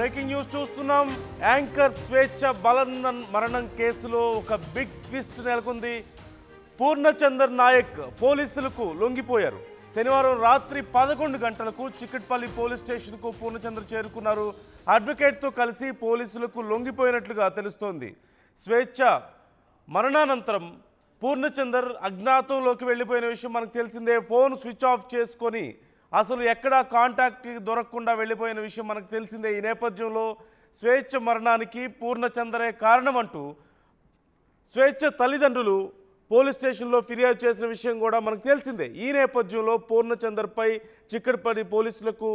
Breaking news చూస్తున్నాం. Anchor స్వేచ్ఛ మరణం కేసులో ఒక బిగ్ ట్విస్ట్ నెలకొంది. పూర్ణచందర్ నాయక్ పోలీసులకు లొంగిపోయారు. శనివారం రాత్రి 11 గంటలకు చిక్కట్పల్లి పోలీస్ స్టేషన్కు పూర్ణచందర్ చేరుకున్నారు. అడ్వకేట్తో కలిసి పోలీసులకు లొంగిపోయినట్లుగా తెలుస్తోంది. స్వేచ్ఛ మరణానంతరం పూర్ణచందర్ అజ్ఞాతంలోకి వెళ్ళిపోయిన విషయం మనకు తెలిసిందే. ఫోన్ స్విచ్ ఆఫ్ చేసుకొని అసలు ఎక్కడా కాంటాక్ట్ దొరకకుండా వెళ్ళిపోయిన విషయం మనకు తెలిసిందే. ఈ నేపథ్యంలో స్వేచ్ఛ మరణానికి పూర్ణచందరే కారణమంటూ స్వేచ్ఛ తల్లిదండ్రులు పోలీస్ స్టేషన్లో ఫిర్యాదు చేసిన విషయం కూడా మనకు తెలిసిందే. ఈ నేపథ్యంలో పూర్ణచందర్పై చిక్కడపల్లి పోలీసులకు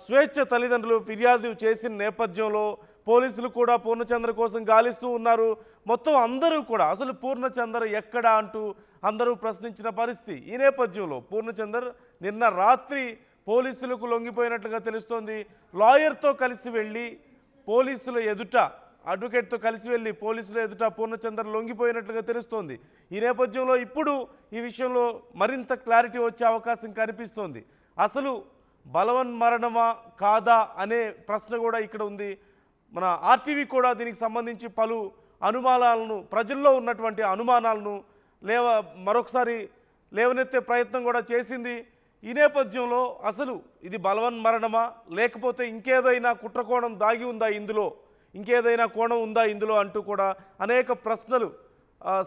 స్వేచ్ఛ తల్లిదండ్రులు ఫిర్యాదు చేసిన నేపథ్యంలో పోలీసులు కూడా పూర్ణచందర్ కోసం గాలిస్తూ ఉన్నారు. మొత్తం అందరూ కూడా అసలు పూర్ణచందర్ ఎక్కడా అంటూ అందరూ ప్రశ్నించిన పరిస్థితి. ఈ నేపథ్యంలో పూర్ణచందర్ నిన్న రాత్రి పోలీసులకు లొంగిపోయినట్లుగా తెలుస్తోంది. లాయర్తో కలిసి వెళ్ళి పోలీసుల ఎదుట, అడ్వకేట్తో కలిసి వెళ్ళి పోలీసుల ఎదుట పూర్ణచందర్ లొంగిపోయినట్లుగా తెలుస్తోంది. ఈ నేపథ్యంలో ఇప్పుడు ఈ విషయంలో మరింత క్లారిటీ వచ్చే అవకాశం కనిపిస్తోంది. అసలు బలవన్మరణమా కాదా అనే ప్రశ్న కూడా ఇక్కడ ఉంది. మన ఆర్టీవీ కూడా దీనికి సంబంధించి పలు అనుమానాలను, ప్రజల్లో ఉన్నటువంటి అనుమానాలను మరొకసారి లేవనెత్తే ప్రయత్నం కూడా చేసింది. ఈ నేపథ్యంలో అసలు ఇది బలవన్మరణమా లేకపోతే ఇంకేదైనా కుట్రకోణం దాగి ఉందా ఇందులో, ఇంకేదైనా కోణం ఉందా ఇందులో అంటూ కూడా అనేక ప్రశ్నలు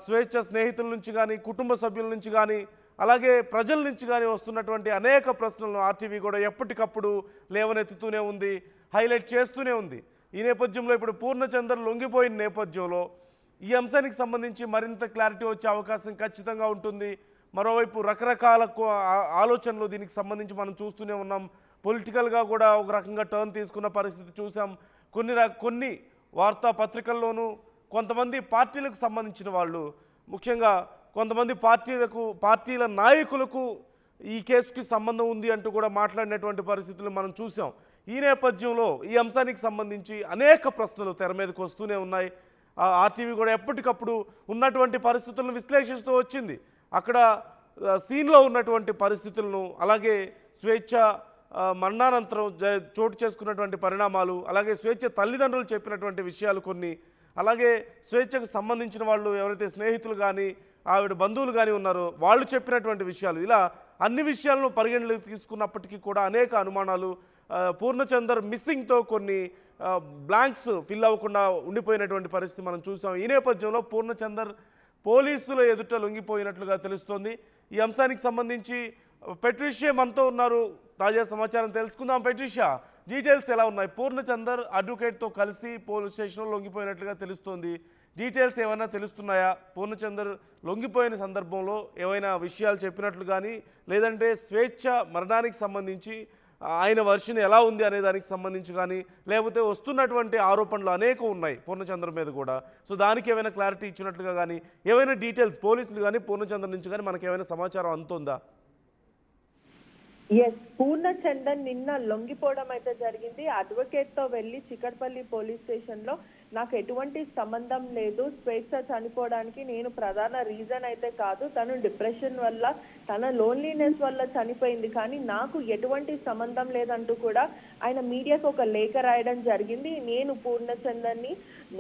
స్వేచ్ఛ స్నేహితుల నుంచి కానీ, కుటుంబ సభ్యుల నుంచి కానీ, అలాగే ప్రజల నుంచి కానీ వస్తున్నటువంటి అనేక ప్రశ్నలను ఆర్టీవీ కూడా ఎప్పటికప్పుడు లేవనెత్తుతూనే ఉంది, హైలైట్ చేస్తూనే ఉంది. ఈ నేపథ్యంలో ఇప్పుడు పూర్ణచందర్ లొంగిపోయిన నేపథ్యంలో ఈ అంశానికి సంబంధించి మరింత క్లారిటీ వచ్చే అవకాశం ఖచ్చితంగా ఉంటుంది. మరోవైపు రకరకాల ఆలోచనలు దీనికి సంబంధించి మనం చూస్తూనే ఉన్నాం. పొలిటికల్గా కూడా ఒక రకంగా టర్న్ తీసుకున్న పరిస్థితి చూసాం. కొన్ని వార్తాపత్రికల్లోనూ కొంతమంది పార్టీలకు సంబంధించిన వాళ్ళు, ముఖ్యంగా కొంతమంది పార్టీల నాయకులకు ఈ కేసుకి సంబంధం ఉంది అంటూ కూడా మాట్లాడినటువంటి పరిస్థితులు మనం చూసాం. ఈ నేపథ్యంలో ఈ అంశానికి సంబంధించి అనేక ప్రశ్నలు తెర మీదకి వస్తూనే ఉన్నాయి. ఆర్టీవీ కూడా ఎప్పటికప్పుడు ఉన్నటువంటి పరిస్థితులను విశ్లేషిస్తూ వచ్చింది. అక్కడ సీన్లో ఉన్నటువంటి పరిస్థితులను, అలాగే స్వేచ్ఛ మరణానంతరం చోటు చేసుకున్నటువంటి పరిణామాలు, అలాగే స్వేచ్ఛ తల్లిదండ్రులు చెప్పినటువంటి విషయాలు కొన్ని, అలాగే స్వేచ్ఛకు సంబంధించిన వాళ్ళు ఎవరైతే స్నేహితులు కానీ ఆవిడ బంధువులు కానీ ఉన్నారో వాళ్ళు చెప్పినటువంటి విషయాలు, ఇలా అన్ని విషయాలను పరిగణలోకి తీసుకున్నప్పటికీ కూడా అనేక అనుమానాలు, పూర్ణచందర్ మిస్సింగ్తో కొన్ని బ్లాంక్స్ ఫిల్ అవ్వకుండా ఉండిపోయినటువంటి పరిస్థితి మనం చూసాం. ఈ నేపథ్యంలో పూర్ణచందర్ పోలీసుల ఎదుట లొంగిపోయినట్లుగా తెలుస్తోంది. ఈ అంశానికి సంబంధించి పెట్రిషియా మనతో ఉన్నారు. తాజా సమాచారం తెలుసుకుందాం. పెట్రిషియా, డీటెయిల్స్ ఎలా ఉన్నాయి? పూర్ణచందర్ అడ్వకేట్తో కలిసి పోలీస్ స్టేషన్లో లొంగిపోయినట్లుగా తెలుస్తోంది. డీటెయిల్స్ ఏమైనా తెలుస్తున్నాయా? పూర్ణచందర్ లొంగిపోయిన సందర్భంలో ఏవైనా విషయాలు చెప్పినట్లు కానీ, లేదంటే స్వేచ్ఛ మరణానికి సంబంధించి ఆయన వర్షన్ ఎలా ఉంది అనే దానికి సంబంధించి కానీ, లేకపోతే వస్తున్నటువంటి ఆరోపణలు అనేకం ఉన్నాయి పూర్ణచందర్ మీద కూడా. సో దానికి ఏమైనా క్లారిటీ ఇచ్చినట్లుగా కానీ, ఏమైనా డీటెయిల్స్ పోలీసులు కానీ పూర్ణచందర్ నుంచి కానీ మనకి ఏమైనా సమాచారం అందుతుందా? ఎస్, పూర్ణచందర్ నిన్న లొంగిపోవడం అయితే జరిగింది. అడ్వకేట్ తో వెళ్లి చిక్కడపల్లి పోలీస్ స్టేషన్ లో నాకు ఎటువంటి సంబంధం లేదు, స్వేచ్ఛ చనిపోవడానికి నేను ప్రధాన రీజన్ అయితే కాదు, తను డిప్రెషన్ వల్ల, తన లోన్లీనెస్ వల్ల చనిపోయింది, కానీ నాకు ఎటువంటి సంబంధం లేదంటూ కూడా ఆయన మీడియాకు ఒక లేఖ రాయడం జరిగింది. నేను పూర్ణచందర్ని,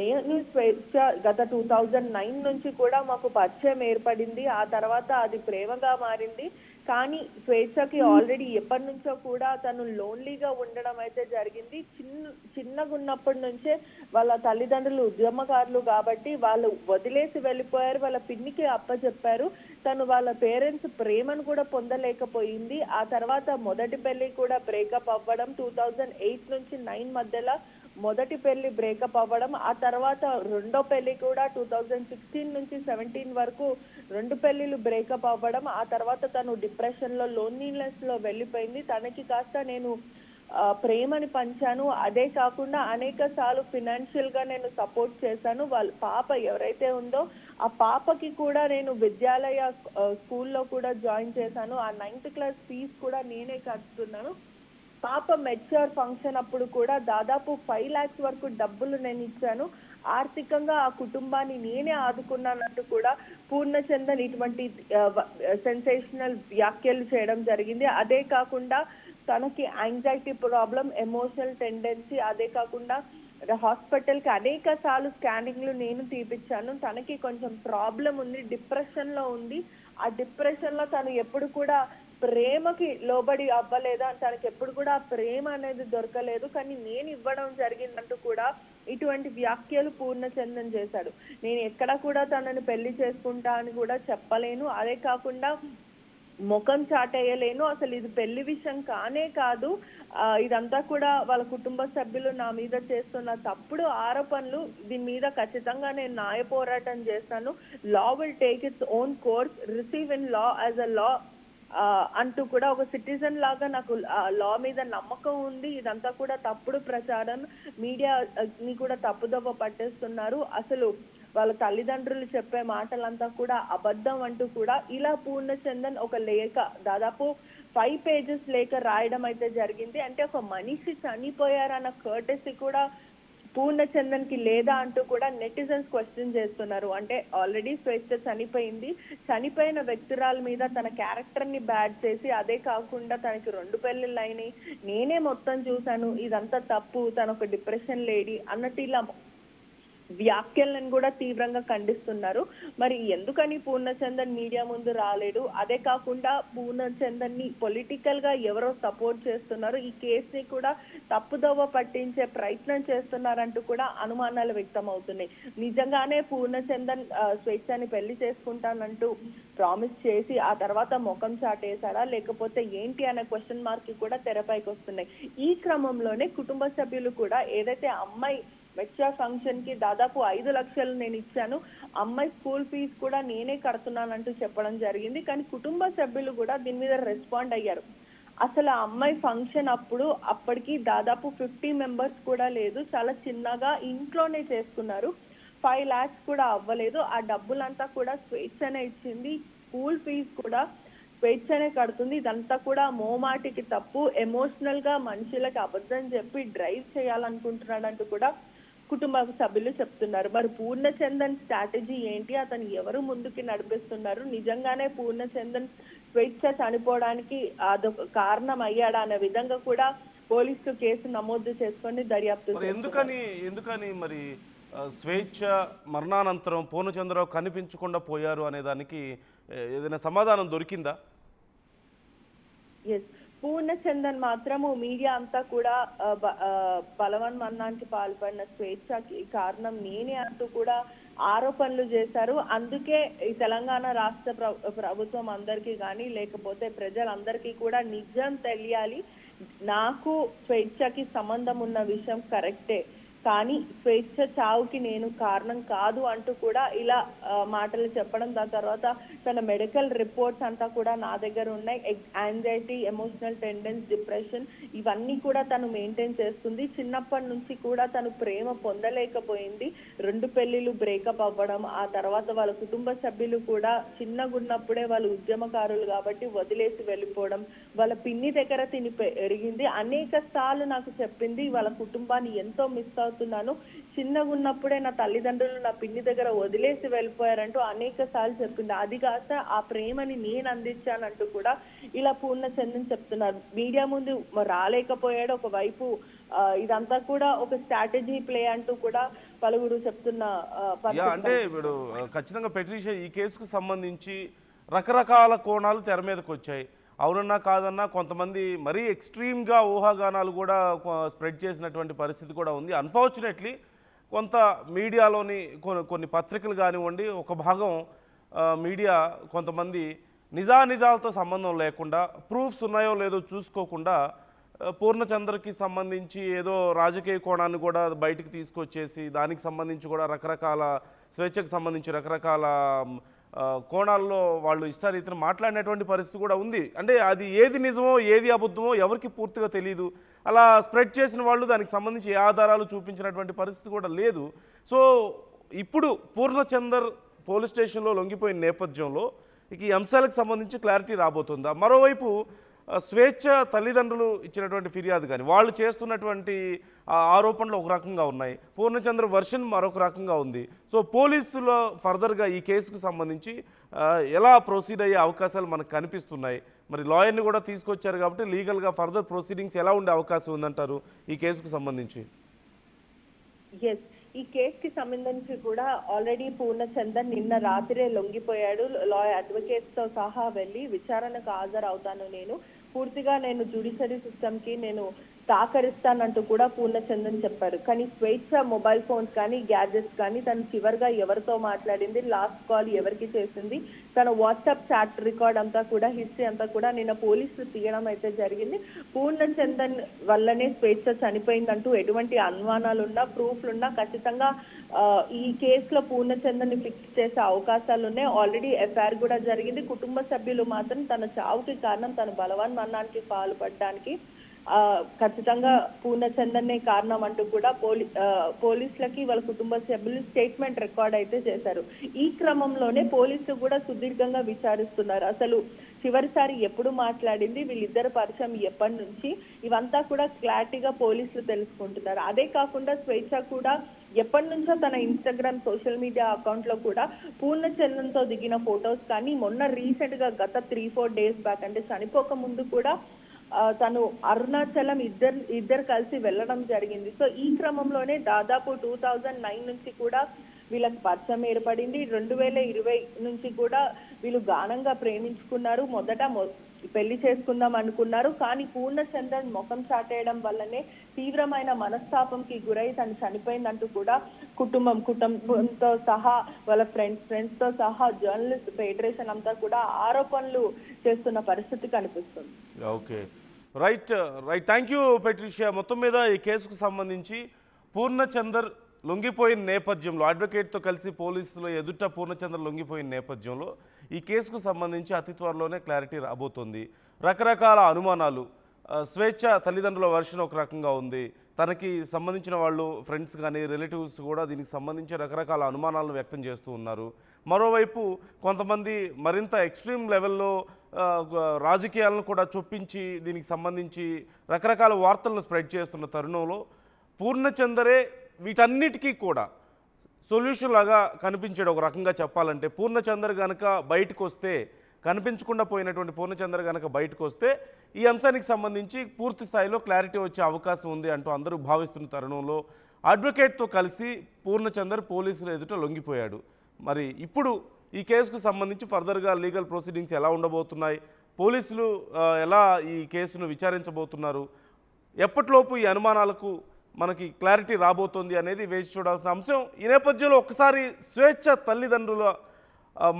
నేను స్వేచ్ఛ గత 2009 నుంచి కూడా మాకు పరిచయం ఏర్పడింది. ఆ తర్వాత అది ప్రేమగా మారింది. కానీ స్వేచ్ఛకి ఆల్రెడీ ఎప్పటి నుంచో కూడా తను లోన్లీగా ఉండడం అయితే జరిగింది. చిన్నగా ఉన్నప్పటి నుంచే వాళ్ళ తల్లిదండ్రులు ఉద్యమకారులు కాబట్టి వాళ్ళు వదిలేసి వెళ్ళిపోయారు, వాళ్ళ పిన్నికి అప్పచెప్పారు. తను వాళ్ళ పేరెంట్స్ ప్రేమను కూడా పొందలేకపోయింది. ఆ తర్వాత మొదటి పెళ్లి కూడా బ్రేకప్ అవ్వడం, 2008 నుంచి 9 మధ్యలో మొదటి పెళ్లి బ్రేకప్ అవ్వడం, ఆ తర్వాత రెండో పెళ్లి కూడా 2016 నుంచి 17 వరకు 2 పెళ్లిలు బ్రేకప్ అవ్వడం, ఆ తర్వాత తను డిప్రెషన్ లో, లోన్లీనెస్ లో వెళ్ళిపోయింది. తనకి కాస్త నేను ప్రేమని పంచాను, అదే కాకుండా అనేక సార్లు ఫినాన్షియల్ గా నేను సపోర్ట్ చేశాను. వాళ్ళ పాప ఎవరైతే ఉందో ఆ పాపకి కూడా నేను విద్యాలయ స్కూల్లో కూడా జాయిన్ చేశాను. ఆ 9th క్లాస్ ఫీజు కూడా నేనే కట్టుతున్నాను. పాప మెచ్యూర్ ఫంక్షన్ అప్పుడు కూడా దాదాపు 5 lakhs వరకు డబ్బులు నేను ఇచ్చాను. ఆర్థికంగా ఆ కుటుంబాన్ని నేనే ఆదుకున్నానంటూ కూడా పూర్ణచందర్ ఇటువంటి సెన్సేషనల్ వ్యాఖ్యలు చేయడం జరిగింది. అదే కాకుండా తనకి యాంగ్జైటీ ప్రాబ్లం, ఎమోషనల్ టెండెన్సీ, అదే కాకుండా హాస్పిటల్కి అనేక సార్లు స్కానింగ్లు నేను తీపిచ్చాను. తనకి కొంచెం ప్రాబ్లం ఉంది, డిప్రెషన్లో ఉంది. ఆ డిప్రెషన్లో తను ఎప్పుడు కూడా ప్రేమకి లోబడి అవ్వలేదా, తనకి ఎప్పుడు కూడా ఆ ప్రేమ అనేది దొరకలేదు, కానీ నేను ఇవ్వడం జరిగిందంటూ కూడా ఇటువంటి వ్యాఖ్యలు పూర్ణచందన్ చేశాడు. నేను ఎక్కడ కూడా తనని పెళ్లి చేసుకుంటా అని కూడా చెప్పలేను, అదే కాకుండా ముఖం చాటేయలేను, అసలు ఇది పెళ్లి విషయం కానే కాదు, ఇదంతా కూడా వాళ్ళ కుటుంబ సభ్యులు నా మీద చేస్తున్న తప్పుడు ఆరోపణలు, దీని మీద ఖచ్చితంగా నేను న్యాయ పోరాటం చేస్తాను, law will take its own course, receive in law as a law అంటూ కూడా ఒక సిటిజన్ లాగా నాకు లా మీద నమ్మకం ఉంది. ఇదంతా కూడా తప్పుడు ప్రచారం, మీడియాని కూడా తప్పుదోవ పట్టేస్తున్నారు, అసలు వాళ్ళ తల్లిదండ్రులు చెప్పే మాటలంతా కూడా అబద్ధం అంటూ కూడా ఇలా పూర్ణచందన్ ఒక లేఖ, దాదాపు 5 pages లేఖ రాయడం అయితే జరిగింది. అంటే ఒక మనిషి చనిపోయారన్న కర్టెసీ కూడా పూర్ణచందన్ కి లేదా అంటూ కూడా నెటిజన్స్ క్వశ్చన్ చేస్తున్నారు. అంటే ఆల్రెడీ స్వేచ్ఛ చనిపోయింది, చనిపోయిన వ్యక్తురాల మీద తన క్యారెక్టర్ ని బ్యాడ్ చేసి, అదే కాకుండా తనకి 2 పెళ్లిళ్ళు అయినాయి, నేనే మొత్తం చూశాను, ఇదంతా తప్పు, తన ఒక డిప్రెషన్ లేడీ అన్నట్టు ఇలా వ్యాఖ్యలను కూడా తీవ్రంగా ఖండిస్తున్నారు. మరి ఎందుకని పూర్ణచందన్ మీడియా ముందు రాలేడు, అదే కాకుండా పూర్ణచందన్ ని పొలిటికల్ గా ఎవరో సపోర్ట్ చేస్తున్నారు, ఈ కేసుని కూడా తప్పుదోవ పట్టించే ప్రయత్నం చేస్తున్నారంటూ కూడా అనుమానాలు వ్యక్తం అవుతున్నాయి. నిజంగానే పూర్ణచందన్ స్వేచ్ఛని పెళ్లి చేసుకుంటానంటూ ప్రామిస్ చేసి ఆ తర్వాత ముఖం చాటేశాడా, లేకపోతే ఏంటి అనే క్వశ్చన్ మార్క్ కూడా తెరపైకి వస్తున్నాయి. ఈ క్రమంలోనే కుటుంబ సభ్యులు కూడా ఏదైతే అమ్మాయి మెచ్చా ఫంక్షన్ కి దాదాపు 5 లక్షలు నేను ఇచ్చాను, అమ్మాయి స్కూల్ ఫీజు కూడా నేనే కడుతున్నానంటూ చెప్పడం జరిగింది. కానీ కుటుంబ సభ్యులు కూడా దీని మీద రెస్పాండ్ అయ్యారు. అసలు ఆ అమ్మాయి ఫంక్షన్ అప్పటికి దాదాపు 50 members కూడా లేదు, చాలా చిన్నగా ఇంట్లోనే చేసుకున్నారు, 5 lakhs కూడా అవ్వలేదు. ఆ డబ్బులంతా కూడా స్వేచ్ఛనే ఇచ్చింది, స్కూల్ ఫీజు కూడా స్వేచ్ఛనే కడుతుంది. ఇదంతా కూడా మోమాటికి తప్పు, ఎమోషనల్ గా మనుషులకు అబద్ధం చెప్పి డ్రైవ్ చేయాలనుకుంటున్నాడంటూ కూడా కుటుంబ సభ్యులు చెప్తున్నారు. మరి పూర్ణచందన్ స్ట్రాటజీ ఏంటి, అతను ఎవరు ముందుకి నడిపిస్తున్నారు, నిజంగానే పూర్ణచందన్ స్వేచ్ఛ చనిపోవడానికి అదొక కారణం అయ్యాడా అనే విధంగా కూడా పోలీసులు కేసు నమోదు చేసుకొని దర్యాప్తు. ఎందుకని మరి స్వేచ్ఛ మరణానంతరం పూర్ణచంద్రరావు కనిపించకుండా పోయారు అనే దానికి ఏదైనా సమాధానం దొరికిందా? ఎస్, పూర్ణచందన్ మాత్రము మీడియా అంతా కూడా బలవన్మరణానికి పాల్పడిన స్వేచ్ఛకి కారణం నేనే అంటూ కూడా ఆరోపణలు చేశారు. అందుకే ఈ తెలంగాణ రాష్ట్ర ప్రభుత్వం అందరికీ కానీ లేకపోతే ప్రజలందరికీ కూడా నిజం తెలియాలి, నాకు స్వేచ్ఛకి సంబంధం ఉన్న విషయం కరెక్టే, కానీ స్వేచ్ఛ చావుకి నేను కారణం కాదు అంటూ కూడా ఇలా మాటలు చెప్పడం. దాని తర్వాత తన మెడికల్ రిపోర్ట్స్ అంతా కూడా నా దగ్గర ఉన్నాయి, యాంగ్జైటీ, ఎమోషనల్ టెండెన్స్, డిప్రెషన్ ఇవన్నీ కూడా తను మెయింటైన్ చేస్తుంది. చిన్నప్పటి నుంచి కూడా తను ప్రేమ పొందలేకపోయింది, 2 పెళ్లిళ్ళు బ్రేకప్ అవ్వడం, ఆ తర్వాత వాళ్ళ కుటుంబ సభ్యులు కూడా చిన్నగున్నప్పుడే వాళ్ళు ఉద్యమకారులు కాబట్టి వదిలేసి వెళ్ళిపోవడం, వాళ్ళ పిన్ని దగ్గర తిని పెరిగింది, అనేక సార్లు నాకు చెప్పింది వాళ్ళ కుటుంబాన్ని ఎంతో మిస్ అవుతున్నాను, చిన్నగా ఉన్నప్పుడే నా తల్లిదండ్రులు నా పిన్ని దగ్గర వదిలేసి వెళ్ళిపోయారంటూ అనేక సార్లు చెప్పింది. అది కాస్త ఆ ప్రేమని నేను అందించానంటూ కూడా ఇలా పూర్ణచందన్ చెప్తున్నారు. మీడియా ముందు రాలేకపోయాడు, ఒకవైపు ఇదంతా కూడా ఒక స్ట్రాటజీ ప్లే అంటూ కూడా పలువురు చెప్తున్న. అంటే ఇప్పుడు ఖచ్చితంగా పెట్రిషియా ఈ కేసుకు సంబంధించి రకరకాల కోణాలు తెర మీదకి వచ్చాయి. అవునన్నా కాదన్నా కొంతమంది మరీ ఎక్స్ట్రీమ్గా ఊహాగానాలు కూడా స్ప్రెడ్ చేసినటువంటి పరిస్థితి కూడా ఉంది. అన్ఫార్చునేట్లీ కొంత మీడియాలోని కొన్ని పత్రికలు కానివ్వండి, ఒక భాగం మీడియా కొంతమంది నిజానిజాలతో సంబంధం లేకుండా, ప్రూఫ్స్ ఉన్నాయో లేదో చూసుకోకుండా పూర్ణచంద్రకి సంబంధించి ఏదో రాజకీయ కోణాన్ని కూడా బయటికి తీసుకొచ్చేసి దానికి సంబంధించి కూడా రకరకాల స్వేచ్ఛకు సంబంధించి రకరకాల కోణాల్లో వాళ్ళు ఇష్టారీతిని మాట్లాడినటువంటి పరిస్థితి కూడా ఉంది. అంటే అది ఏది నిజమో ఏది అబద్ధమో ఎవరికి పూర్తిగా తెలియదు. అలా స్ప్రెడ్ చేసిన వాళ్ళు దానికి సంబంధించి ఏ ఆధారాలు చూపించినటువంటి పరిస్థితి కూడా లేదు. సో ఇప్పుడు పూర్ణచందర్ పోలీస్ స్టేషన్లో లొంగిపోయిన నేపథ్యంలో ఇక ఈ అంశాలకు సంబంధించి క్లారిటీ రాబోతుందా? మరోవైపు స్వేచ్ఛ తల్లిదండ్రులు ఇచ్చినటువంటి ఫిర్యాదు కానీ వాళ్ళు చేస్తున్నటువంటి ఆరోపణలు ఒక రకంగా ఉన్నాయి, పూర్ణచంద్ర వర్షన్ మరొక రకంగా ఉంది. సో పోలీసులో ఫర్దర్గా ఈ కేసుకు సంబంధించి ఎలా ప్రొసీడ్ అయ్యే అవకాశాలు మనకు కనిపిస్తున్నాయి? మరి లాయర్ని కూడా తీసుకొచ్చారు కాబట్టి లీగల్గా ఫర్దర్ ప్రొసీడింగ్స్ ఎలా ఉండే అవకాశం ఉందంటారు ఈ కేసుకు సంబంధించి? ఎస్, ఈ కేసుకి సంబంధించి కూడా ఆల్రెడీ పూర్ణచందర్ నిన్న రాత్రే లొంగిపోయాడు. అడ్వకేట్స్ తో సహా వెళ్ళి విచారణకు హాజరవుతాను, నేను పూర్తిగా నేను జ్యుడిషియరీ సిస్టమ్ కి నేను సహకరిస్తానంటూ కూడా పూర్ణచందన్ చెప్పారు. కానీ స్వేచ్ఛ మొబైల్ ఫోన్స్ కానీ గ్యాడ్జెట్స్ కానీ తను చివరిగా ఎవరితో మాట్లాడింది, లాస్ట్ కాల్ ఎవరికి చేసింది, తన వాట్సాప్ చాట్ రికార్డ్ అంతా కూడా హిస్టరీ అంతా కూడా నిన్న పోలీసులు తీయడం అయితే జరిగింది. పూర్ణచందన్ వల్లనే స్వేచ్ఛ చనిపోయిందంటూ ఎటువంటి అనుమానాలున్నా ప్రూఫ్లున్నా ఖచ్చితంగా ఈ కేసులో పూర్ణచందన్ ని ఫిక్స్ చేసే అవకాశాలు ఉన్నాయి. ఆల్రెడీ ఎఫ్ఐఆర్ కూడా జరిగింది. కుటుంబ సభ్యులు మాత్రం తన చావుకి కారణం తన బలవన్మరణానికి పాల్పడడానికి ఖచ్చితంగా పూర్ణచందన్నే కారణం అంటూ కూడా పోలీసులకి వాళ్ళ కుటుంబ సభ్యులు స్టేట్మెంట్ రికార్డ్ అయితే చేశారు. ఈ క్రమంలోనే పోలీసులు కూడా సుదీర్ఘంగా విచారిస్తున్నారు. అసలు చివరిసారి ఎప్పుడు మాట్లాడింది, వీళ్ళిద్దరు పరిచయం ఎప్పటి నుంచి, ఇవంతా కూడా క్లారిటీగా పోలీసులు తెలుసుకుంటున్నారు. అదే కాకుండా స్వేచ్ఛ కూడా ఎప్పటి నుంచో తన ఇన్స్టాగ్రామ్ సోషల్ మీడియా అకౌంట్ లో కూడా పూర్ణచందన్తో దిగిన ఫొటోస్ కానీ మొన్న రీసెంట్ గా గత 3-4 డేస్ బ్యాక్ అంటే చనిపోక ముందు కూడా తను అరుణాచలం ఇద్దరు కలిసి వెళ్ళడం జరిగింది. సో ఈ క్రమంలోనే దాదాపు 2009 నుంచి కూడా వీళ్ళకి పరిచయం ఏర్పడింది. 2020 నుంచి కూడా వీళ్ళు గాఢంగా ప్రేమించుకున్నారు. మొదట పెళ్లి చేసుకుందాం అనుకున్నారు. కానీ పూర్ణచందన్ ముఖం చాటేయడం వల్లనే తీవ్రమైన మనస్తాపంకి గురై తను చనిపోయిందంటూ కూడా కుటుంబంతో సహా వాళ్ళ ఫ్రెండ్స్ తో సహా జర్నలిస్ట్ ఫెడరేషన్ అంతా కూడా ఆరోపణలు చేస్తున్న పరిస్థితి కనిపిస్తుంది. Okay, right. Thank you Patricia. మొత్తం మీద ఈ కేసుకు సంబంధించి పూర్ణచందర్ లొంగిపోయిన నేపథ్యంలో అడ్వకేట్తో కలిసి పోలీసులు ఎదుట పూర్ణచంద్ర లొంగిపోయిన నేపథ్యంలో ఈ కేసుకు సంబంధించి అతి త్వరలోనే క్లారిటీ రాబోతోంది. రకరకాల అనుమానాలు, స్వేచ్ఛ తల్లిదండ్రుల వర్షన్ ఒక రకంగా ఉంది, తనకి సంబంధించిన వాళ్ళు ఫ్రెండ్స్ కానీ రిలేటివ్స్ కూడా దీనికి సంబంధించి రకరకాల అనుమానాలను వ్యక్తం చేస్తూ ఉన్నారు. మరోవైపు కొంతమంది మరింత ఎక్స్ట్రీమ్ లెవెల్లో రాజకీయాలను కూడా చొప్పించి దీనికి సంబంధించి రకరకాల వార్తలను స్ప్రెడ్ చేస్తున్న తరుణంలో పూర్ణచందరే వీటన్నిటికీ కూడా సొల్యూషన్ లాగా కనిపించాడు. ఒక రకంగా చెప్పాలంటే పూర్ణచందర్ కనుక బయటకు వస్తే, కనిపించకుండా పోయినటువంటి పూర్ణచందర్ కనుక బయటకు వస్తే ఈ అంశానికి సంబంధించి పూర్తి స్థాయిలో క్లారిటీ వచ్చే అవకాశం ఉంది అంటూ అందరూ భావిస్తున్న తరుణంలో అడ్వకేట్తో కలిసి పూర్ణచందర్ పోలీసులు ఎదుట లొంగిపోయాడు. మరి ఇప్పుడు ఈ కేసుకు సంబంధించి ఫర్దర్గా లీగల్ ప్రొసీడింగ్స్ ఎలా ఉండబోతున్నాయి, పోలీసులు ఎలా ఈ కేసును విచారించబోతున్నారు, ఎప్పటిలోపు ఈ అనుమానాలకు మనకి క్లారిటీ రాబోతోంది అనేది వేచి చూడాల్సిన అంశం. ఈ నేపథ్యంలో ఒక్కసారి స్వేచ్ఛ తల్లిదండ్రుల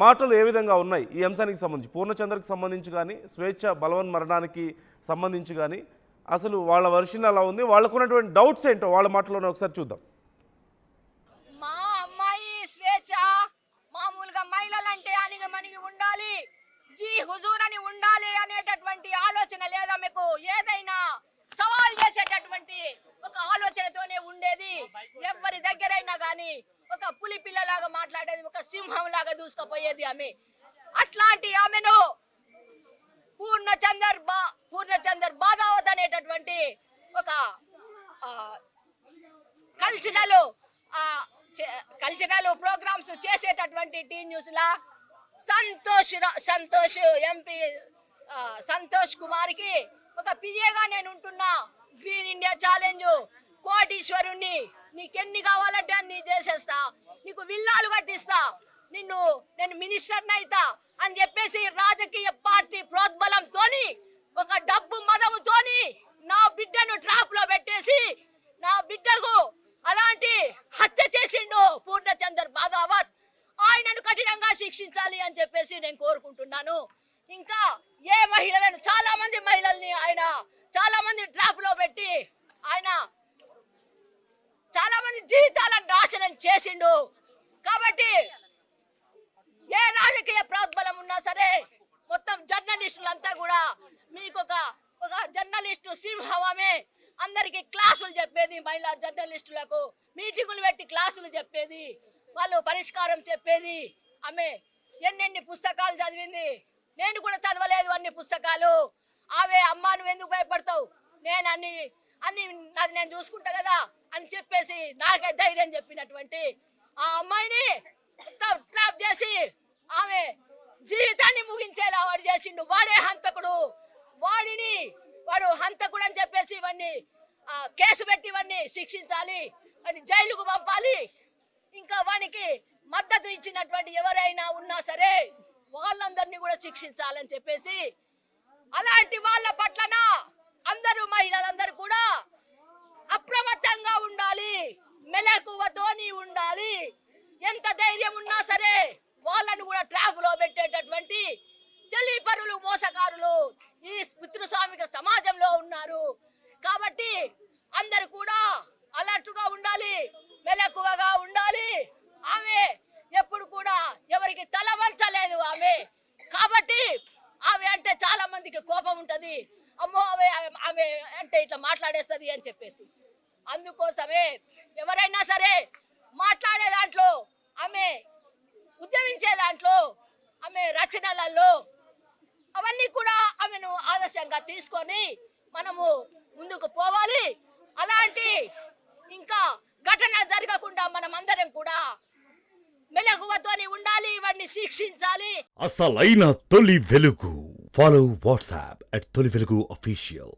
మాటలు ఏ విధంగా ఉన్నాయి ఈ అంశానికి సంబంధించి, పూర్ణచంద్రకి సంబంధించి కానీ స్వేచ్ఛ బలవన్ మరణానికి సంబంధించి కానీ అసలు వాళ్ళ వర్షన్ ఎలా ఉంది, వాళ్ళకున్నటువంటి డౌట్స్ ఏంటో వాళ్ళ మాటలోనే ఒకసారి చూద్దాం. మా అమ్మాయి స్వేచ్ఛ మామూలుగా మహిళలంటే అణిగి ఉండాలి, జీ హుజూర్ అని ఉండాలి అనేటటువంటి ఆలోచన లేదా మీకు? ఏదైనా సవాల్ చేసేటటువంటి ఒక ఆలోచనతోనే ఉండేది. ఎవరి దగ్గరైనా కానీ ఒక పులి పిల్లలాగా మాట్లాడేది, ఒక సింహం లాగా దూసుకుపోయేది ఆమె. అట్లాంటి ఆమెను పూర్ణచందర్ బాధావత్ అనేటటువంటి ఒక కల్చరల్ ప్రోగ్రామ్స్ చేసేటటువంటి టీ న్యూస్ లా సంతోష్ ఎంపీ సంతోష్ కుమార్కి ఒక పిఏగా నేను ఉంటున్నా. గ్రీన్ ఇండియా ఛాలెంజ్, కోటీశ్వరుణ్ణి, నీకెన్ని కావాలంటే అన్ని చేసేస్తా, నీకు విల్లాలు కట్టిస్తా, నేను మినిస్టర్ని అయితా అని చెప్పేసి రాజకీయ పార్టీ ప్రోద్బలంతోని ఒక డబ్బు మదముతోని నా బిడ్డను ట్రాప్ లో పెట్టేసి నా బిడ్డకు అలాంటి హత్య చేసిండు పూర్ణచందర్ బాధావత్. ఆయనను కఠినంగా శిక్షించాలి అని చెప్పేసి నేను కోరుకుంటున్నాను. ఇంకా ఏ మహిళలను, చాలా మంది మహిళల్ని ఆయన చాలా మంది ట్రాప్ లో పెట్టి ఆయన చాలా మంది జీవితాలను నాశనం చేసిండు. కాబట్టి ఏ రాజకీయ ప్రోద్బలం ఉన్నా సరే మొత్తం జర్నలిస్టులంతా కూడా మీకు ఒక జర్నలిస్టు సింహమే అందరికి క్లాసులు చెప్పేది, మహిళా జర్నలిస్టులకు మీటింగులు పెట్టి క్లాసులు చెప్పేది, వాళ్ళు పరిష్కారం చెప్పేది. ఆమె ఎన్నెన్ని పుస్తకాలు చదివింది, నేను కూడా చదవలేదు అన్ని పుస్తకాలు. ఆమె అమ్మా నువ్వు ఎందుకు భయపడతావు, నేను అన్ని నాది నేను చూసుకుంటా కదా అని చెప్పేసి నాకే ధైర్యం చెప్పినటువంటి ఆ అమ్మాయిని ట్రాప్ చేసి ఆమె జీవితాన్ని ముగించేలా వాడు చేసిండు. వాడే హంతకుడు. వాడు హంతకుడు అని చెప్పేసి ఇవన్నీ కేసు పెట్టి ఇవన్నీ శిక్షించాలి, వాడిని జైలుకు పంపాలి. ఇంకా వానికి మద్దతు ఇచ్చినటువంటి ఎవరైనా ఉన్నా సరే వాళ్ళందరినీ కూడా శిక్షించాలని చెప్పేసి, అలాంటి వాళ్ళ పట్లన అందరూ మహిళలందరూ కూడా అప్రమత్తంగా ఉండాలి, మెలకువతోని ఉండాలి. ఎంత ధైర్యం ఉన్నా సరే వాళ్ళను కూడా ట్రాప్ లో పెట్టేటటువంటి తెలివిపరులు, మోసకారులు ఈ పితృస్వామిక సమాజంలో ఉన్నారు. కాబట్టి అందరూ కూడా అలర్ట్గా ఉండాలి, మెలకువగా ఉండాలి. ఆమె ఎప్పుడు కూడా ఎవరికి తల వంచలేదు ఆమె. కాబట్టి ఆమె అంటే చాలా మందికి కోపం ఉంటది. అమ్మో ఆమె అంటే ఇట్లా మాట్లాడేస్తుంది అని చెప్పేసి, అందుకోసమే ఎవరైనా సరే మాట్లాడే దాంట్లో, ఆమె ఉద్యమించే దాంట్లో, ఆమె రచనలలో అవన్నీ కూడా ఆమెను ఆదర్శంగా తీసుకొని మనము ముందుకు పోవాలి. అలాంటి ఇంకా ఘటన జరగకుండా మనం అందరం కూడా మెలకువతోని ఉండాలి, వాడిని శిక్షించాలి. అసలైన తొలి వెలుగు. ఫాలో వాట్సాప్ @తొలి వెలుగు official.